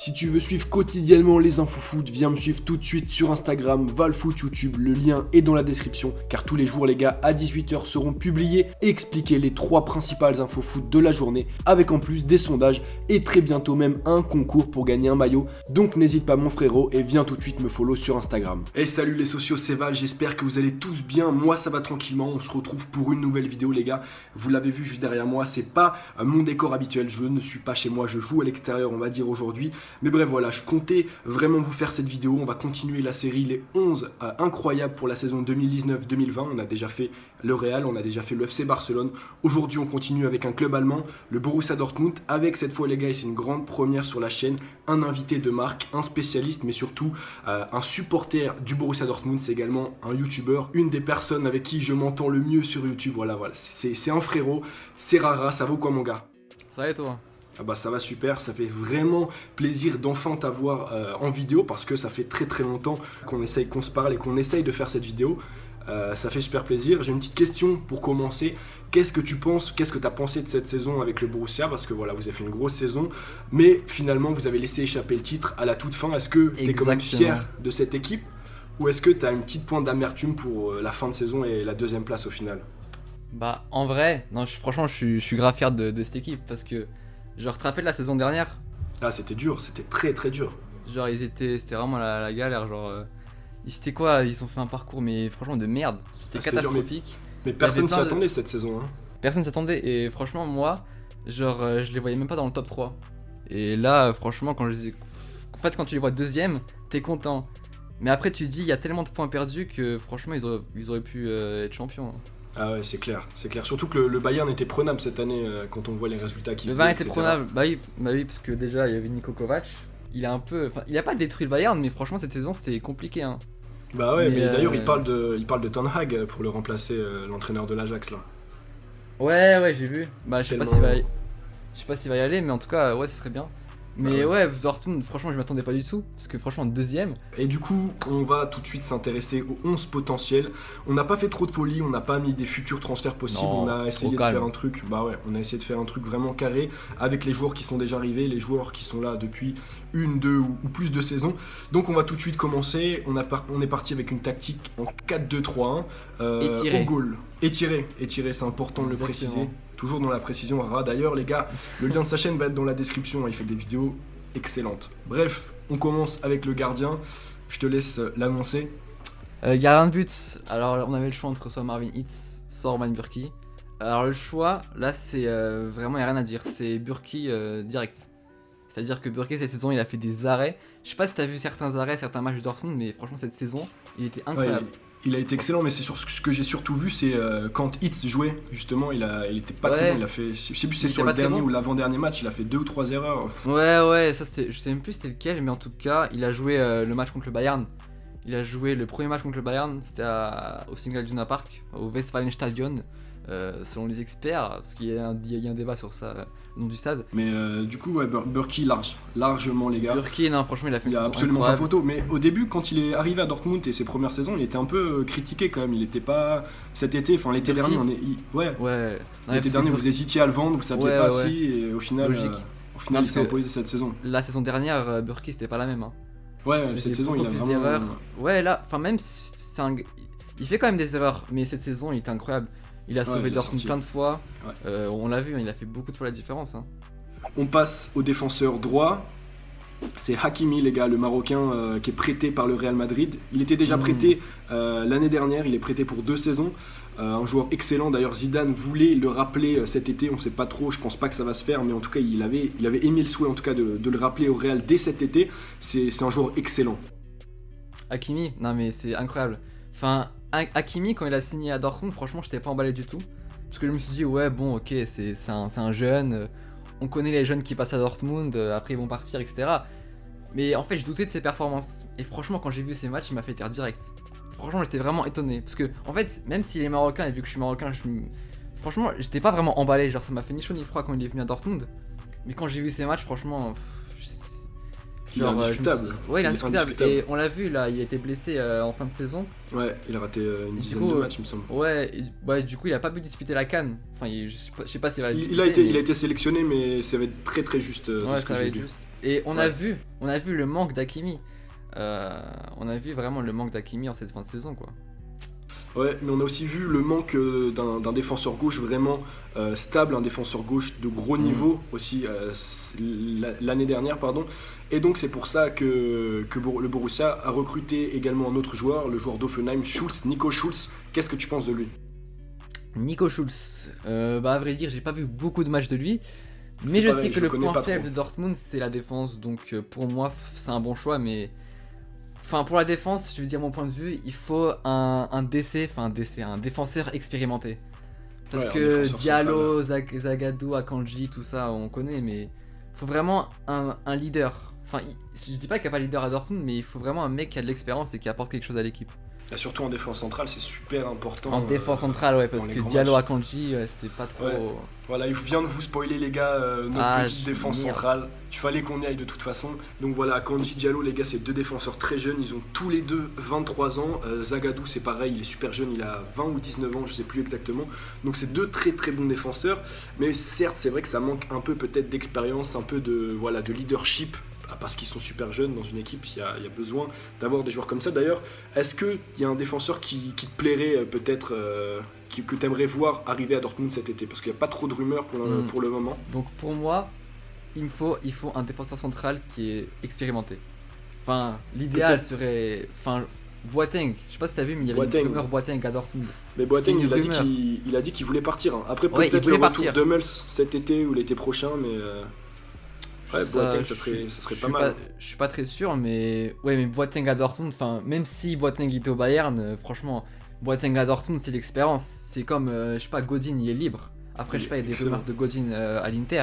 Si tu veux suivre quotidiennement les infos foot, viens me suivre tout de suite sur Instagram, Valfoot YouTube, le lien est dans la description, car tous les jours les gars à 18h seront publiés et expliqués les 3 principales infos foot de la journée, avec en plus des sondages et très bientôt même un concours pour gagner un maillot, donc n'hésite pas mon frérot et viens tout de suite me follow sur Instagram. Et salut les sociaux, c'est Val, j'espère que vous allez tous bien, moi ça va tranquillement, on se retrouve pour une nouvelle vidéo les gars, vous l'avez vu juste derrière moi, c'est pas mon décor habituel, je ne suis pas chez moi, je joue à l'extérieur on va dire aujourd'hui. Mais bref voilà, je comptais vraiment vous faire cette vidéo, on va continuer la série les 11 incroyables pour la saison 2019-2020, on a déjà fait le Real, on a déjà fait le FC Barcelone, aujourd'hui on continue avec un club allemand, le Borussia Dortmund, avec cette fois les gars, et c'est une grande première sur la chaîne, un invité de marque, un spécialiste mais surtout un supporter du Borussia Dortmund, c'est également un youtubeur, une des personnes avec qui je m'entends le mieux sur YouTube, voilà, c'est un frérot, c'est Rara, ça vaut quoi mon gars? Ça va et toi? Ah bah ça va super, ça fait vraiment plaisir d'enfin t'avoir en vidéo parce que ça fait très longtemps qu'on se parle et qu'on essaye de faire cette vidéo. Ça fait super plaisir. J'ai une petite question pour commencer. Qu'est-ce que tu penses, qu'est-ce que tu as pensé de cette saison avec le Borussia? Parce que voilà, vous avez fait une grosse saison, mais finalement vous avez laissé échapper le titre à la toute fin. Est-ce que tu es quand même fier de cette équipe? Ou est-ce que tu as une petite pointe d'amertume pour la fin de saison et la 2e place au final? Bah en vrai, non, franchement je suis grave fier de cette équipe parce que genre, te rappelles la saison dernière? Ah c'était dur, c'était très dur. Genre c'était vraiment la galère, genre c'était quoi? Ils ont fait un parcours mais franchement de merde, c'était catastrophique. Dur, mais personne s'y attendait cette saison hein. Personne s'attendait et franchement moi, genre je les voyais même pas dans le top 3. Et là franchement quand quand tu les vois deuxième, t'es content. Mais après tu te dis il y a tellement de points perdus que franchement ils auraient pu être champions. Ah ouais, c'est clair. Surtout que le Bayern était prenable cette année quand on voit les résultats qu'il faisait. Le Bayern était prenable, bah oui, parce que déjà il y avait Niko Kovac. Il a pas détruit le Bayern, mais franchement cette saison c'était compliqué. Hein. Bah ouais, mais d'ailleurs il parle de Ten Hag pour le remplacer, l'entraîneur de l'Ajax là. Ouais, j'ai vu. Bah je sais pas s'il va y aller, mais en tout cas ouais ce serait bien. Mais ouais, Dortmund, franchement, je m'attendais pas du tout, parce que franchement, deuxième. Et du coup, on va tout de suite s'intéresser aux 11 potentiels. On n'a pas fait trop de folie, on n'a pas mis des futurs transferts possibles, on a essayé de faire un truc, on a essayé de faire un truc vraiment carré, avec les joueurs qui sont déjà arrivés, les joueurs qui sont là depuis 1, 2 ou plus de saisons. Donc on va tout de suite commencer, on est parti avec une tactique en 4-2-3-1, au goal. Étiré, c'est important de le préciser. Toujours dans la précision Rara. D'ailleurs les gars, le lien de sa chaîne va être dans la description, il fait des vidéos excellentes. Bref, on commence avec le gardien, je te laisse l'annoncer. Gardien de but, alors on avait le choix entre soit Marvin Hitz, soit Orban Burki. Alors le choix, là c'est vraiment, il n'y a rien à dire, c'est Burki direct. C'est-à-dire que Burki cette saison il a fait des arrêts. Je sais pas si tu as vu certains arrêts, certains matchs de Dortmund, mais franchement cette saison, il était incroyable. Ouais, il a été excellent, mais c'est sur ce que j'ai surtout vu, c'est quand Hitz jouait, justement, il était pas très bon, il a fait, je sais plus si c'est sur le dernier ou l'avant-dernier match, il a fait 2 ou 3 erreurs. Ouais, ça c'était, je sais même plus c'était lequel, mais en tout cas, il a joué le match contre le Bayern. Il a joué le premier match contre le Bayern, c'était au Signal Iduna Park, au Westfalenstadion, selon les experts, parce qu'il y a un débat sur ça, le nom du stade. Mais du coup, ouais, Burki largement les gars. Burki, non, franchement, il a fait une saison absolument incroyable. Pas photo. Mais au début, quand il est arrivé à Dortmund et ses premières saisons, il était un peu critiqué quand même. Il était pas cet été, enfin l'été dernier, ouais. L'été dernier, vous hésitiez à le vendre, vous saviez pas si, et au final, il s'est imposé cette saison. La saison dernière, Burki c'était pas la même. Hein. Ouais, cette saison, il a vraiment d'erreurs. Ouais, là, enfin même, il fait quand même des erreurs, mais cette saison, il était incroyable. Il a sauvé Dortmund plein de fois. Ouais. On l'a vu, hein, il a fait beaucoup de fois la différence. Hein. On passe au défenseur droit. C'est Hakimi, les gars, le Marocain qui est prêté par le Real Madrid. Il était déjà prêté l'année dernière, il est prêté pour 2 saisons. Un joueur excellent, d'ailleurs Zidane voulait le rappeler cet été, on sait pas trop, je pense pas que ça va se faire, mais en tout cas il avait émis le souhait en tout cas de le rappeler au Real dès cet été. C'est un joueur excellent. Hakimi, non mais c'est incroyable. Enfin, Hakimi quand il a signé à Dortmund, franchement j'étais pas emballé du tout. Parce que je me suis dit ouais bon ok c'est un jeune, on connaît les jeunes qui passent à Dortmund, après ils vont partir etc. Mais en fait je doutais de ses performances. Et franchement quand j'ai vu ses matchs il m'a fait taire direct. Franchement j'étais vraiment étonné. Parce que en fait même s'il est marocain et vu que je suis marocain, franchement j'étais pas vraiment emballé. Genre ça m'a fait ni chaud ni froid quand il est venu à Dortmund. Mais quand j'ai vu ses matchs franchement... Il est indiscutable. Ouais, il est indiscutable. Et on l'a vu là, il a été blessé en fin de saison. Ouais, il a raté une dizaine de matchs, il me semble. Ouais, du coup, il a pas pu disputer la CAN. Enfin, je sais pas s'il va la disputer. Il a été sélectionné, mais ça va être très juste. Ouais, ça va être juste. Et on Ouais. a vu le manque d'Hakimi. On a vu vraiment le manque d'Hakimi en cette fin de saison, quoi. Ouais, mais on a aussi vu le manque d'un défenseur gauche vraiment stable, un défenseur gauche de gros niveau aussi l'année dernière, pardon. Et donc c'est pour ça que le Borussia a recruté également un autre joueur, le joueur d'Offenheim, Nico Schulz. Qu'est-ce que tu penses de lui? Nico Schulz, à vrai dire, j'ai pas vu beaucoup de matchs de lui. Mais C'est je pareil, sais que je le connais point pas faible trop. de Dortmund, c'est la défense. Donc pour moi, c'est un bon choix. Mais enfin, pour la défense, je vais dire mon point de vue, il faut un défenseur expérimenté. Parce Ouais, un que défenseur Diallo, Zagadou, Akanji, tout ça, on connaît, mais il faut vraiment un leader. Enfin, je dis pas qu'il n'y a pas de leader à Dortmund, mais il faut vraiment un mec qui a de l'expérience et qui apporte quelque chose à l'équipe. Et surtout en défense centrale, c'est super important. En défense centrale, ouais, parce dans les que grands Diallo, matchs. Akanji, c'est pas trop. Ouais. Voilà, il vient de vous spoiler les gars, notre Ah, petite défense merde. centrale. Il fallait qu'on y aille de toute façon. Donc voilà, Kanji, Diallo, les gars, c'est deux défenseurs très jeunes. Ils ont tous les deux 23 ans. Zagadou, c'est pareil, il est super jeune, il a 20 ou 19 ans, je sais plus exactement. Donc c'est deux très très bons défenseurs. Mais certes, c'est vrai que ça manque un peu peut-être d'expérience, un peu de leadership. Parce qu'ils sont super jeunes dans une équipe, il y a besoin d'avoir des joueurs comme ça. D'ailleurs, est-ce qu'il y a un défenseur qui te plairait peut-être, que tu aimerais voir arriver à Dortmund cet été? Parce qu'il n'y a pas trop de rumeurs pour le moment. Donc pour moi, il faut un défenseur central qui est expérimenté. Enfin, l'idéal Peut-être. serait. Enfin, Boateng, je sais pas si t'as vu, mais il y avait Boateng. une rumeur Boateng à Dortmund. Mais Boateng, C'est une rumeur. il a dit qu'il voulait partir, hein. Après, Ouais, il peut-être voulait le retour partir. d'Hummels cet été ou l'été prochain, mais ouais, Boateng, ça serait pas mal. Je suis pas très sûr, mais ouais, mais Boateng à Dortmund, enfin, même si Boateng était au Bayern, franchement, Boateng à Dortmund, c'est l'expérience. C'est comme, je sais pas, Godin, il est libre. Après, je sais pas, il y a des Excellent. rumeurs de Godin à l'Inter.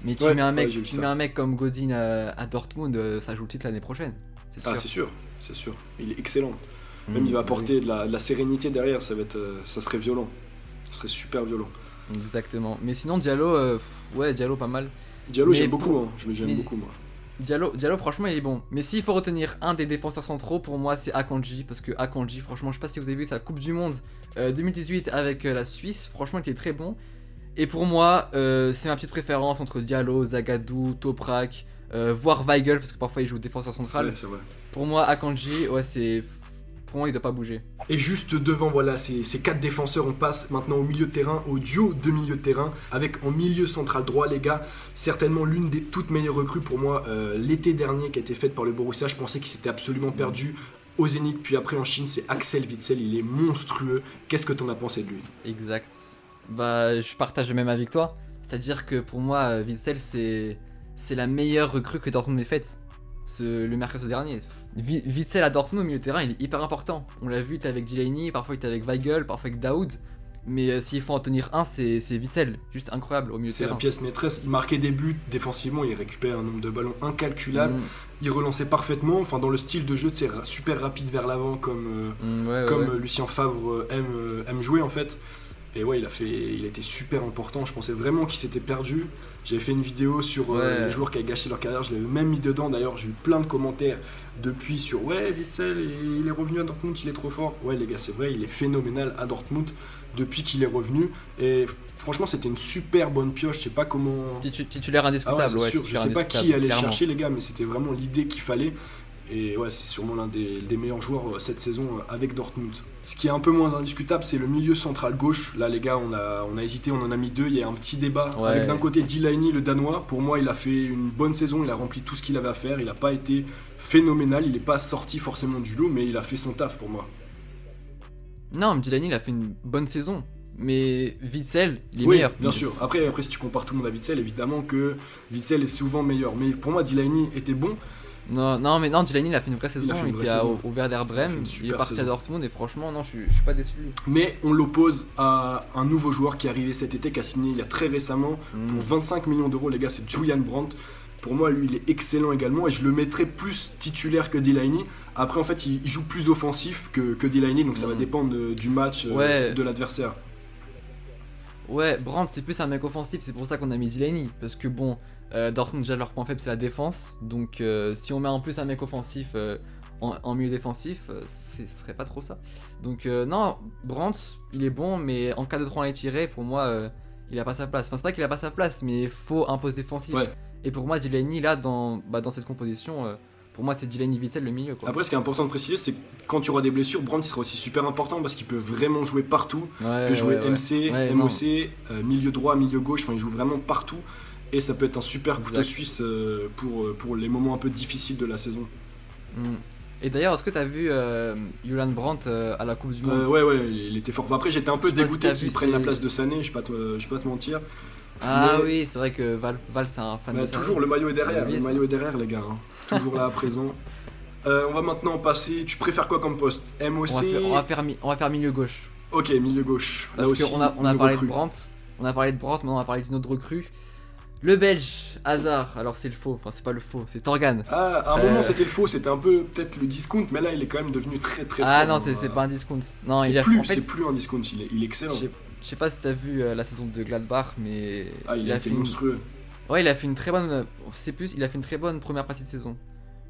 Mais tu Ouais, mets un mec, ouais, j'ai vu tu ça. mets un mec comme Godin à Dortmund, ça joue le titre l'année prochaine. C'est sûr. Ah, c'est sûr. Il est excellent. Même Mm, il va oui. apporter de la sérénité derrière, ça serait violent. Ça serait super violent. Exactement. Mais sinon, Diallo, ouais, Diallo pas mal. Diallo, Mais j'aime pour- beaucoup, hein. J'aime mais- beaucoup, moi. Diallo, franchement, il est bon. Mais s'il faut retenir un des défenseurs centraux, pour moi, c'est Akanji. Parce que Akanji, franchement, je sais pas si vous avez vu sa Coupe du Monde 2018 avec la Suisse. Franchement, il était très bon. Et pour moi, c'est ma petite préférence entre Diallo, Zagadou, Toprak, voire Weigl, parce que parfois il joue défenseur central. Ouais, c'est vrai. Pour moi, Akanji, ouais, c'est. Pour moi, il doit pas bouger. Et juste devant, voilà, ces quatre défenseurs, on passe maintenant au milieu de terrain, au duo de milieu de terrain, avec en milieu central droit, les gars, certainement l'une des toutes meilleures recrues pour moi l'été dernier qui a été faite par le Borussia. Je pensais qu'il s'était absolument perdu au Zénith, puis après en Chine, c'est Axel Witsel, il est monstrueux. Qu'est-ce que t'en as pensé de lui? Exact. Bah, je partage le même avis que toi. C'est-à-dire que pour moi, Witsel, c'est la meilleure recrue que Dortmund ait faite. Le mercato dernier. Witsel à Dortmund au milieu de terrain, il est hyper important. On l'a vu, il était avec Delaney, parfois il était avec Weigl, parfois avec Daoud. Mais s'il faut en tenir un, c'est Witsel. Juste incroyable au milieu de C'est la terrain. pièce maîtresse, il marquait des buts défensivement, il récupère un nombre de ballons incalculable, il relançait parfaitement, enfin dans le style de jeu, c'est super rapide vers l'avant comme, Ouais. Lucien Favre aime jouer en fait. Et ouais, il a été super important. Je pensais vraiment qu'il s'était perdu. J'avais fait une vidéo sur Ouais. les joueurs qui avaient gâché leur carrière. Je l'avais même mis dedans. D'ailleurs, j'ai eu plein de commentaires depuis sur ouais, Witsel, il est revenu à Dortmund, il est trop fort. Ouais, les gars, c'est vrai, il est phénoménal à Dortmund depuis qu'il est revenu. Et franchement, c'était une super bonne pioche. Je sais pas comment. Titulaire Ah ouais, indiscutable, c'est ouais. sûr. Je titulaire sais pas qui indiscutable, allait le clairement. chercher, les gars, mais c'était vraiment l'idée qu'il fallait. Et ouais, c'est sûrement l'un des meilleurs joueurs cette saison avec Dortmund. Ce qui est un peu moins indiscutable, c'est le milieu central gauche. Là, les gars, on a hésité, on en a mis deux. Il y a un petit débat Ouais. avec d'un côté Delaney, le Danois. Pour moi, il a fait une bonne saison, il a rempli tout ce qu'il avait à faire. Il n'a pas été phénoménal, il n'est pas sorti forcément du lot, mais il a fait son taf pour moi. Non, mais Delaney, il a fait une bonne saison. Mais Witsel, il est Oui, meilleur. bien sûr. Après, si tu compares tout le monde à Witsel, évidemment que Witsel est souvent meilleur. Mais pour moi, Delaney était bon. Non, Delaney, il a fait une vraie saison. fait une Il vraie était saison. au Werder Il a Bremen. fait une Il est super parti à saison. Dortmund et franchement, non, je suis pas déçu. Mais on l'oppose à un nouveau joueur qui est arrivé cet été, qui a signé il y a très récemment pour 25 millions d'euros, les gars, c'est Julian Brandt. Pour moi, lui, il est excellent également et je le mettrais plus titulaire que Delaney. Après, en fait, il joue plus offensif que Delaney, donc ça va dépendre du match, Ouais. de l'adversaire. Ouais, Brandt, c'est plus un mec offensif, c'est pour ça qu'on a mis Delaney. Parce que bon, Dortmund, déjà, leur point faible, c'est la défense. Donc, si on met en plus un mec offensif en milieu défensif, ce serait pas trop ça. Donc, non, Brandt, il est bon, mais en cas de 3 à tirer, pour moi, il a pas sa place. Enfin, c'est pas qu'il a pas sa place, mais il faut un poste défensif. Ouais. Et pour moi, Delaney, là, dans cette composition, pour moi, c'est Delaney Witsel le milieu, quoi. Après, ce qui est important de préciser, c'est que quand tu auras des blessures, Brandt il sera aussi super important parce qu'il peut vraiment jouer partout. Il peut jouer MC, MOC, milieu droit, milieu gauche, enfin, il joue vraiment partout. Et ça peut être un super couteau suisse pour les moments un peu difficiles de la saison. Et d'ailleurs, est-ce que t'as vu Julian Brandt à la Coupe du Monde? Ouais, il était fort. Après, j'étais un peu dégoûté qu'il prenne la place de Sané, je vais pas te mentir. Ah oui, c'est vrai que Val c'est un fan de Sané. Toujours, le maillot est derrière, les gars. Hein. Toujours là à présent. On va maintenant passer. Tu préfères quoi comme poste? MOC. On va faire milieu gauche. Ok, milieu gauche. Parce qu'on a parlé de Brandt. On a parlé de Brandt, maintenant on va parler d'une autre recrue. Le Belge, Hazard, alors c'est le faux, enfin c'est pas le faux, c'est Torgan. Ah, à un moment c'était le faux, c'était un peu peut-être le discount, mais là il est quand même devenu très fort. Ah non, c'est pas un discount. Non, c'est plus un discount, il est excellent. Je sais pas si t'as vu la saison de Gladbach, mais. Ah, il a été monstrueux. Ouais, il a fait une très bonne. Il a fait une très bonne première partie de saison.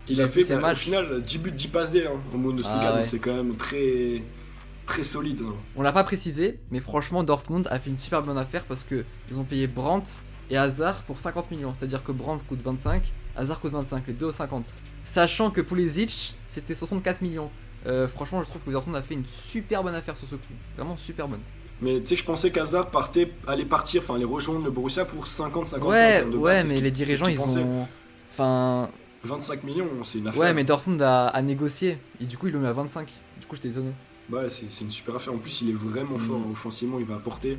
Il a fait au final 10 buts, 10 passes D en Bundesliga, donc c'est quand même très. Très solide. Hein. On l'a pas précisé, mais franchement, Dortmund a fait une super bonne affaire parce que ils ont payé Brandt et Hazard pour 50 millions. C'est-à-dire que Brandt coûte 25, Hazard coûte 25, les deux aux 50. Sachant que Pulisic, c'était 64 millions. Franchement, je trouve que Dortmund a fait une super bonne affaire sur ce coup. Vraiment super bonne. Mais tu sais que je pensais qu'Hazard allait rejoindre le Borussia pour 50-55. Ouais, mais les dirigeants, ils ont. Enfin. 25 millions, c'est une affaire. Ouais, mais Dortmund a négocié. Et du coup, ils l'ont mis à 25. Du coup, j'étais étonné. Ouais, c'est une super affaire. En plus, il est vraiment fort. Offensivement, il va apporter.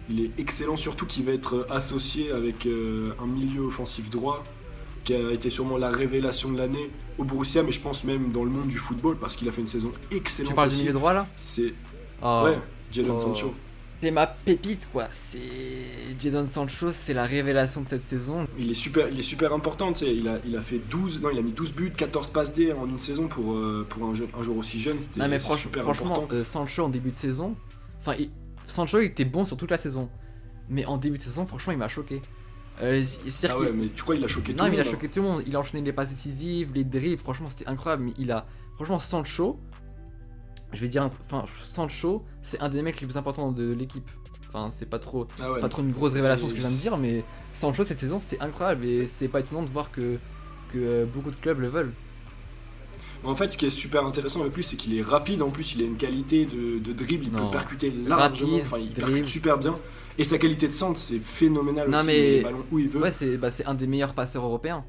Il est excellent, surtout qu'il va être associé avec un milieu offensif droit qui a été sûrement la révélation de l'année au Borussia, mais je pense même dans le monde du football parce qu'il a fait une saison excellente. Tu parles du milieu droit là? C'est. Ouais, Jadon Sancho. C'est ma pépite quoi. Jadon Sancho, c'est la révélation de cette saison. Il est super important, tu sais. Il a fait 12, non, il a mis 12 buts, 14 passes D en une saison pour un joueur aussi jeune. C'était super franchement, important. Sancho en début de saison, Sancho il était bon sur toute la saison, mais en début de saison, franchement, il m'a choqué. Mais tu crois il a choqué tout le monde? Non, il a choqué tout le monde. Il a enchaîné les passes décisives, les dribbles, franchement, c'était incroyable. Mais franchement, Sancho, Sancho, c'est un des mecs les plus importants de l'équipe. Enfin, c'est pas trop une grosse révélation ce que je viens de dire, mais Sancho cette saison, c'est incroyable et c'est pas étonnant de voir que beaucoup de clubs le veulent. En fait, ce qui est super intéressant avec lui, c'est qu'il est rapide. En plus, il a une qualité de dribble, il peut percuter largement. Il percute super bien. Et sa qualité de centre, c'est phénoménal aussi. Les ballons où il veut. Ouais, c'est un des meilleurs passeurs européens.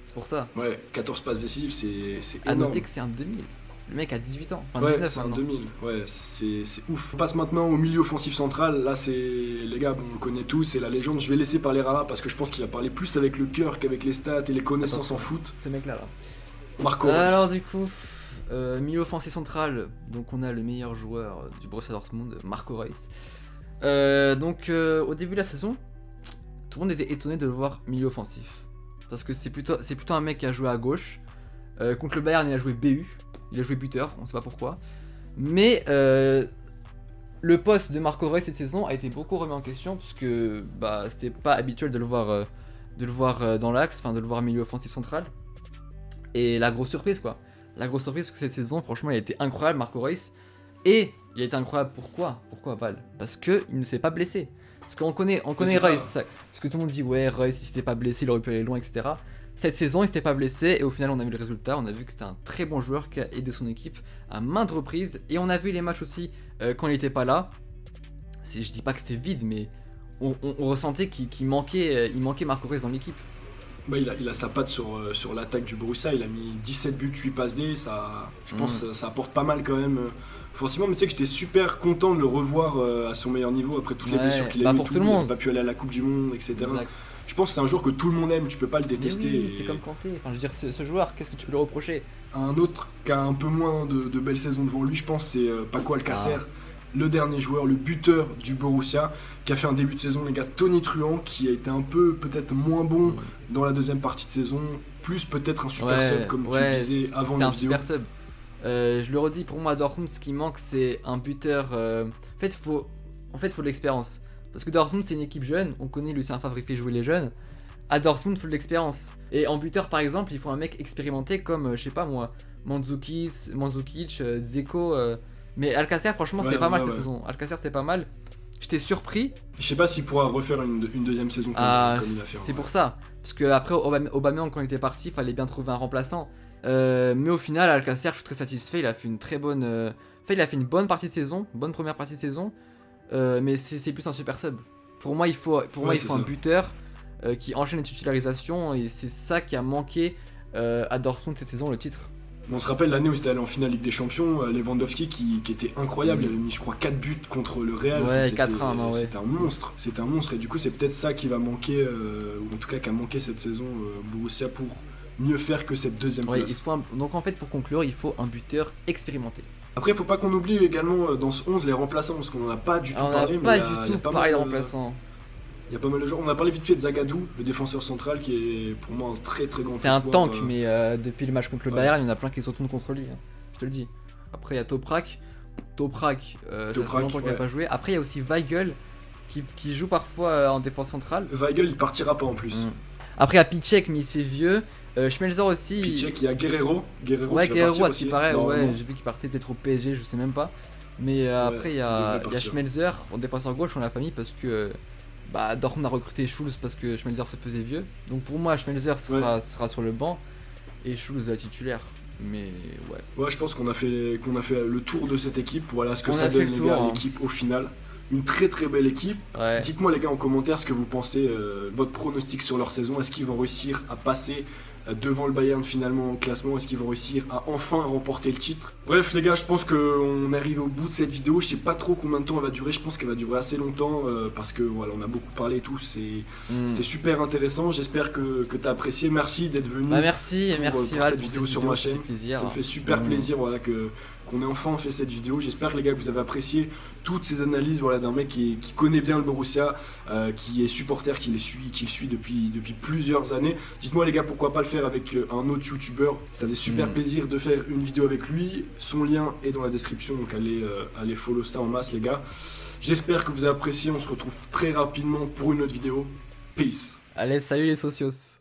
C'est pour ça. Ouais, 14 passes décisives, c'est énorme. À noter que c'est un 2000. Le mec a 18 ans. Enfin, 19 c'est un 2000. Ouais, c'est ouf. On passe maintenant au milieu offensif central. Là, c'est. Les gars, on le connaît tous, c'est la légende. Je vais laisser parler Rara parce que je pense qu'il va parler plus avec le cœur qu'avec les stats et les connaissances en foot. Ce mec-là, là. Marco Reus. Alors du coup, milieu offensif central, donc on a le meilleur joueur du Borussia Dortmund, Marco Reus. Au début de la saison, tout le monde était étonné de le voir milieu offensif. Parce que c'est plutôt un mec qui a joué à gauche. Contre le Bayern, il a joué BU, il a joué buteur, on sait pas pourquoi. Mais le poste de Marco Reus cette saison a été beaucoup remis en question, parce que c'était pas habituel de le voir dans l'axe, enfin de le voir milieu offensif central. Et la grosse surprise parce que cette saison franchement il a été incroyable Marco Reus. Et il a été incroyable pourquoi Val? Parce qu'il ne s'est pas blessé. Parce qu'on connaît Reus, parce que tout le monde dit ouais Reus il s'était pas blessé, il aurait pu aller loin etc. Cette saison il s'était pas blessé et au final on a vu le résultat, on a vu que c'était un très bon joueur qui a aidé son équipe à maintes reprises. Et on a vu les matchs aussi quand il était pas là. Je dis pas que c'était vide mais on ressentait qu'il manquait Marco Reus dans l'équipe. Il a sa patte sur l'attaque du Borussia, il a mis 17 buts, 8 passes D, je pense que ça apporte pas mal quand même. Forcément, mais tu sais que j'étais super content de le revoir à son meilleur niveau après toutes les blessures qu'il a eues. Pour tout le monde. Il n'a pas pu aller à la Coupe du Monde, etc. Exact. Je pense que c'est un joueur que tout le monde aime, tu peux pas le détester. Oui, c'est comme Kanté, enfin, je veux dire, ce joueur, qu'est-ce que tu peux le reprocher? Un autre qui a un peu moins de belles saisons devant lui, je pense, c'est Paco Alcacer. Le dernier joueur, le buteur du Borussia, qui a fait un début de saison, les gars, Tony Truant, qui a été un peu peut-être moins bon dans la deuxième partie de saison, plus peut-être un super sub, comme tu le disais avant la vidéo. C'est un super sub. Je le redis, pour moi, à Dortmund, ce qui manque, c'est un buteur. En fait, il faut de l'expérience. Parce que Dortmund, c'est une équipe jeune, on connaît Lucien Favre, il fait jouer les jeunes. À Dortmund, il faut de l'expérience. Et en buteur, par exemple, il faut un mec expérimenté comme, je sais pas moi, Mandzukic, Dzeko. Mais Alcacer, franchement, c'était pas mal cette saison. Alcacer, c'était pas mal. J'étais surpris. Je sais pas s'il pourra refaire une deuxième saison comme il a fait. C'est pour ça. Parce que après Aubameyang quand il était parti, il fallait bien trouver un remplaçant. Mais au final, Alcacer, je suis très satisfait. Il a fait une très bonne, il a fait une bonne partie de saison, bonne première partie de saison. Mais c'est plus un super sub. Pour moi, il faut un buteur qui enchaîne les titularisations et c'est ça qui a manqué à Dortmund cette saison, le titre. On se rappelle l'année où c'était allé en finale Ligue des Champions, Lewandowski qui était incroyable, il avait mis je crois 4 buts contre le Real, ouais, c'était 4-1, non, ouais. C'était un monstre et du coup c'est peut-être ça qui va manquer, ou en tout cas qui a manqué cette saison Borussia pour mieux faire que cette deuxième place. Donc en fait pour conclure, il faut un buteur expérimenté. Après il faut pas qu'on oublie également dans ce 11 les remplaçants parce qu'on en a pas du tout parlé. On n'a pas du tout parlé de remplaçants. Il y a pas mal de joueurs. On a parlé vite fait de Zagadou, le défenseur central, qui est pour moi un très très grand espoir. C'est un tank, mais depuis le match contre le Bayern, il y en a plein qui se retournent contre lui. Hein, je te le dis. Après, il y a Toprak. Ça fait longtemps qu'il n'a pas joué. Après, il y a aussi Weigl qui joue parfois en défense centrale. Weigl, il partira pas en plus. Après, il y a Piszczek, mais il se fait vieux. Schmelzer aussi. Piszczek, il y a Guerrero. Ouais, Guerrero, à ce qui paraît. Ouais, j'ai vu qu'il partait peut-être au PSG, je sais même pas. Mais après, il y a Schmelzer en défenseur gauche, on l'a pas mis parce que. Dortmund a recruté Schulz parce que Schmelzer se faisait vieux. Donc pour moi, Schmelzer sera sur le banc et Schulz est titulaire. Mais ouais. Ouais, je pense qu'on a fait le tour de cette équipe. Voilà ce que ça donne les gars, l'équipe au final. Une très très belle équipe. Ouais. Dites-moi les gars en commentaire ce que vous pensez, votre pronostic sur leur saison. Est-ce qu'ils vont réussir à passer devant le Bayern finalement au classement? Est-ce qu'ils vont réussir à enfin remporter le titre? Bref les gars, je pense qu'on arrive au bout de cette vidéo. Je sais pas trop combien de temps elle va durer. Je pense qu'elle va durer assez longtemps parce que voilà, on a beaucoup parlé et tout. C'était super intéressant. J'espère que tu as apprécié. Merci d'être venu. Merci pour cette vidéo sur ma chaîne. Plaisir. Ça me fait super plaisir voilà, qu'on ait enfin fait cette vidéo. J'espère les gars que vous avez apprécié toutes ces analyses voilà, d'un mec qui connaît bien le Borussia, qui est supporter, qui le suit depuis plusieurs années. Dites-moi les gars, pourquoi pas le faire avec un autre youtubeur. Ça fait super plaisir de faire une vidéo avec lui. Son lien est dans la description, donc allez follow ça en masse les gars. J'espère que vous avez apprécié. On se retrouve très rapidement pour une autre vidéo. Peace. Allez, salut les socios.